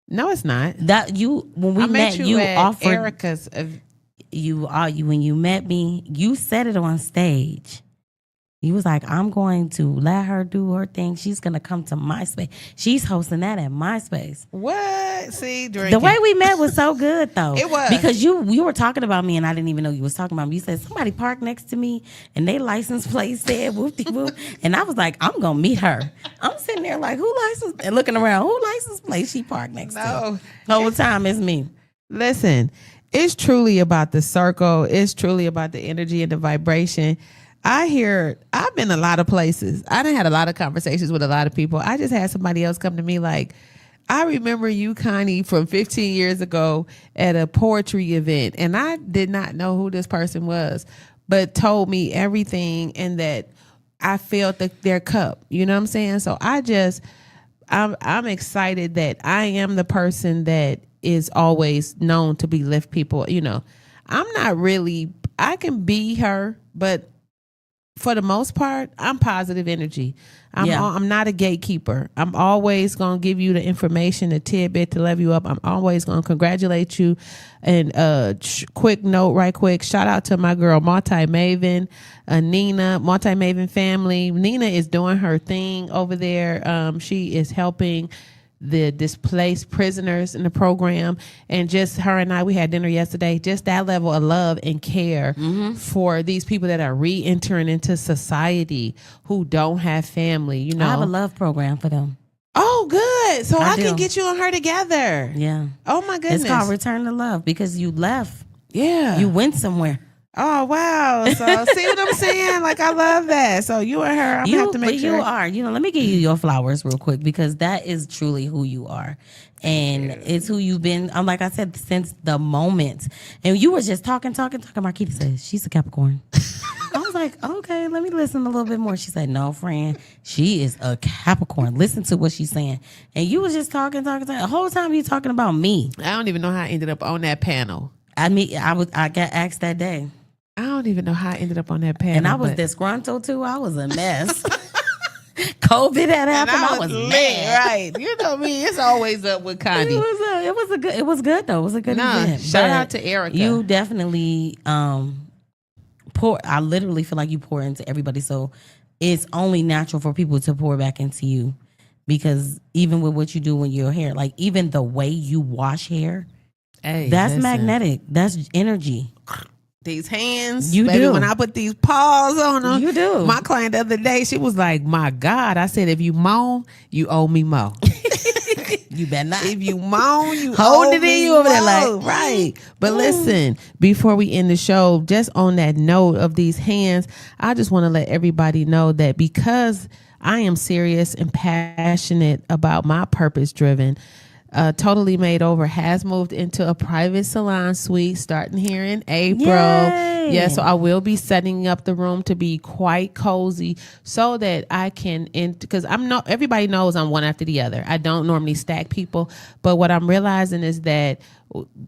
Speaker 5: No, it's not.
Speaker 7: When we met you
Speaker 5: at
Speaker 7: offered
Speaker 5: Erica's.
Speaker 7: When you met me, you said it on stage. You was like, I'm going to let her do her thing. She's going to come to my space. She's hosting that at my space.
Speaker 5: What? See, drinking.
Speaker 7: The way we met was so good, though.
Speaker 5: It was.
Speaker 7: Because you were talking about me, and I didn't even know you was talking about me. You said, somebody parked next to me, and they license plate said whoop-de-whoop. And I was like, I'm going to meet her. I'm sitting there like, who license? And looking around, who license plate she parked next to? The whole time it's me.
Speaker 5: Listen, it's truly about the circle. It's truly about the energy and the vibration. I've been a lot of places. I done had a lot of conversations with a lot of people. I just had somebody else come to me like, I remember you, Connie, from 15 years ago at a poetry event. And I did not know who this person was, but told me everything and that I felt their cup. You know what I'm saying? So I'm excited that I am the person that is always known to be lift people. You know, I can be her, but for the most part, I'm positive energy. I'm not a gatekeeper. I'm always going to give you the information, a tidbit to level you up. I'm always going to congratulate you. And quick note, right quick, shout out to my girl, Multi-Maven, Nina, Multi-Maven family. Nina is doing her thing over there. She is helping the displaced prisoners in the program, and just her and we had dinner yesterday. Just that level of love and care for these people that are re-entering into society who don't have family. You know,
Speaker 7: I have a love program for them.
Speaker 5: Oh, good. So I can get you and her together.
Speaker 7: Yeah.
Speaker 5: Oh my goodness.
Speaker 7: It's called Return to Love because you left.
Speaker 5: Yeah.
Speaker 7: You went somewhere.
Speaker 5: Oh wow! So see what I'm saying? Like I love that. So you and her, I'm gonna have to make sure
Speaker 7: you are. You know, let me give you your flowers real quick because that is truly who you are, and it's who you've been. Like I said, since the moment, and you were just talking. Marquita said she's a Capricorn. I was like, okay, let me listen a little bit more. She said, no, friend, she is a Capricorn. Listen to what she's saying, and you was just talking. The whole time you talking about me.
Speaker 5: I don't even know how I ended up on that panel.
Speaker 7: I got asked that day.
Speaker 5: I don't even know how I ended up on that panel.
Speaker 7: And I was disgruntled too. I was a mess. COVID had happened. I was mad.
Speaker 5: Right. You know me. It's always up with Connie.
Speaker 7: It was good though. It was a good event.
Speaker 5: Shout out to Erica.
Speaker 7: You definitely pour. I literally feel like you pour into everybody. So it's only natural for people to pour back into you because even with what you do when your hair, like even the way you wash hair, that's magnetic. That's energy.
Speaker 5: These hands,
Speaker 7: you
Speaker 5: baby,
Speaker 7: do.
Speaker 5: When I put these paws on them,
Speaker 7: you do.
Speaker 5: My client the other day, she was like, "My God!" I said, "If you moan, you owe me more."
Speaker 7: You better not.
Speaker 5: If you moan, you
Speaker 7: hold
Speaker 5: owe
Speaker 7: it in you over there, like
Speaker 5: right. But listen, before we end the show, just on that note of these hands, I just want to let everybody know that because I am serious and passionate about my purpose-driven. Totally Made Over has moved into a private salon suite starting here in April.
Speaker 7: Yay.
Speaker 5: Yeah, so I will be setting up the room to be quite cozy so that I can, because everybody knows I'm one after the other. I don't normally stack people, but what I'm realizing is that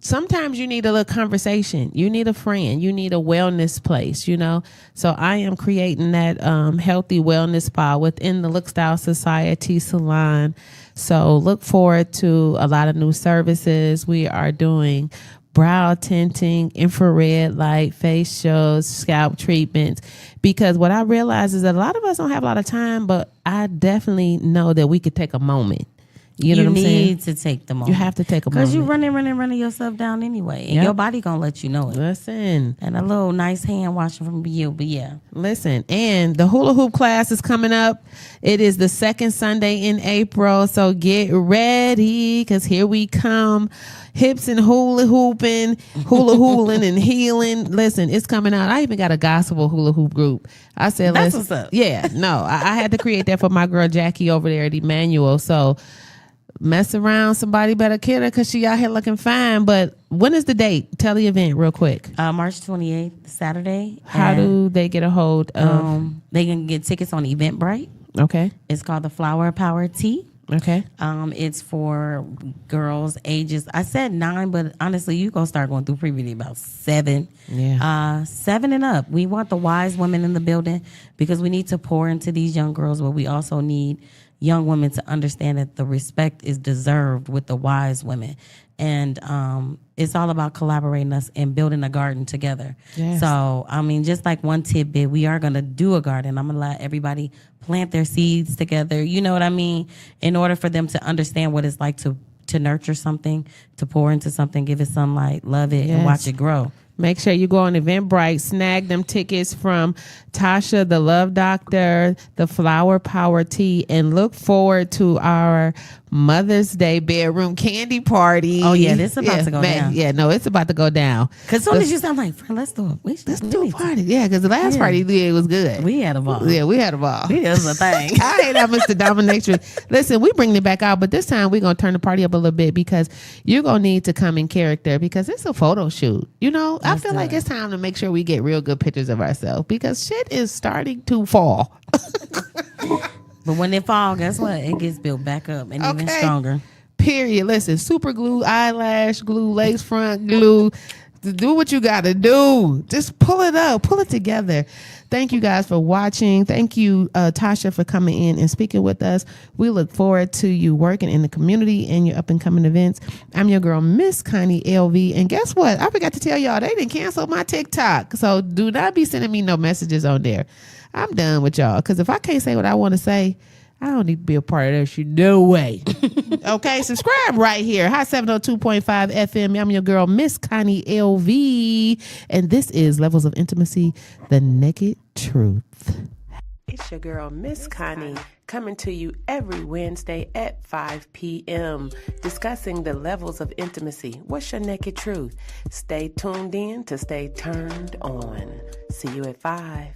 Speaker 5: sometimes you need a little conversation. You need a friend. You need a wellness place, you know? So I am creating that healthy wellness spa within the Look Style Society salon. So look forward to a lot of new services. We are doing brow tinting, infrared light, facials, scalp treatments. Because what I realize is that a lot of us don't have a lot of time, but I definitely know that we could take a moment. You know what I'm saying?
Speaker 7: need to take the moment.
Speaker 5: You have to take a moment.
Speaker 7: Because you running yourself down anyway. And your body going to let you know it.
Speaker 5: Listen.
Speaker 7: And a little nice hand washing from you. But yeah.
Speaker 5: Listen. And the hula hoop class is coming up. It is the second Sunday in April. So get ready because here we come. Hips and hula hooling and healing. Listen, it's coming out. I even got a gospel hula hoop group. I said,
Speaker 7: that's what's up.
Speaker 5: Yeah, no, I had to create that for my girl Jackie over there at Emmanuel. So mess around, somebody better kill her because she out here looking fine. But when is the date? Tell the event real quick.
Speaker 7: March 28th, Saturday.
Speaker 5: How do they get a hold of?
Speaker 7: They can get tickets on Eventbrite.
Speaker 5: Okay.
Speaker 7: It's called the Flower Power Tea.
Speaker 5: Okay.
Speaker 7: It's for girls ages. I said 9, but honestly, you gonna start going through puberty about 7.
Speaker 5: Yeah.
Speaker 7: 7 and up. We want the wise women in the building because we need to pour into these young girls, but we also need young women to understand that the respect is deserved with the wise women. And it's all about collaborating us and building a garden together.
Speaker 5: Yes.
Speaker 7: So, I mean, just like one tidbit, we are going to do a garden. I'm going to let everybody plant their seeds together. You know what I mean? In order for them to understand what it's like to nurture something, to pour into something, give it sunlight, love it, and watch it grow.
Speaker 5: Make sure you go on Eventbrite, snag them tickets from Tasha, the Love Doctor, the Flower Power Tea, and look forward to our Mother's Day bedroom candy party.
Speaker 7: Oh, yeah, this is about to go down.
Speaker 5: Yeah, no, it's about to go down.
Speaker 7: Because as soon as you sound like, friend, let's do it.
Speaker 5: Let's do a party. Yeah, because the last party we did was good.
Speaker 7: We had a ball.
Speaker 5: Yeah, we had a ball.
Speaker 7: It was a thing.
Speaker 5: I hate that, Mr. Dominatrix. Listen, we bringing it back out, but this time we're going to turn the party up a little bit because you're going to need to come in character because it's a photo shoot. You know, I feel like it's time to make sure we get real good pictures of ourselves because shit is starting to fall.
Speaker 7: But when it falls, guess what? It gets built back up and even stronger.
Speaker 5: Period. Listen, super glue, eyelash glue, lace front glue. Do what you got to do. Just pull it up. Pull it together. Thank you guys for watching. Thank you, Tasha, for coming in and speaking with us. We look forward to you working in the community and your up-and-coming events. I'm your girl, Miss Connie LV. And guess what? I forgot to tell y'all, they didn't cancel my TikTok. So do not be sending me no messages on there. I'm done with y'all. Because if I can't say what I want to say, I don't need to be a part of that shit. No way. Okay, subscribe right here. Hot 702.5 FM. I'm your girl, Miss Connie LV. And this is Levels of Intimacy, the Naked Truth.
Speaker 10: It's your girl, Miss Connie, coming to you every Wednesday at 5 p.m. discussing the levels of intimacy. What's your naked truth? Stay tuned in to stay turned on. See you at 5.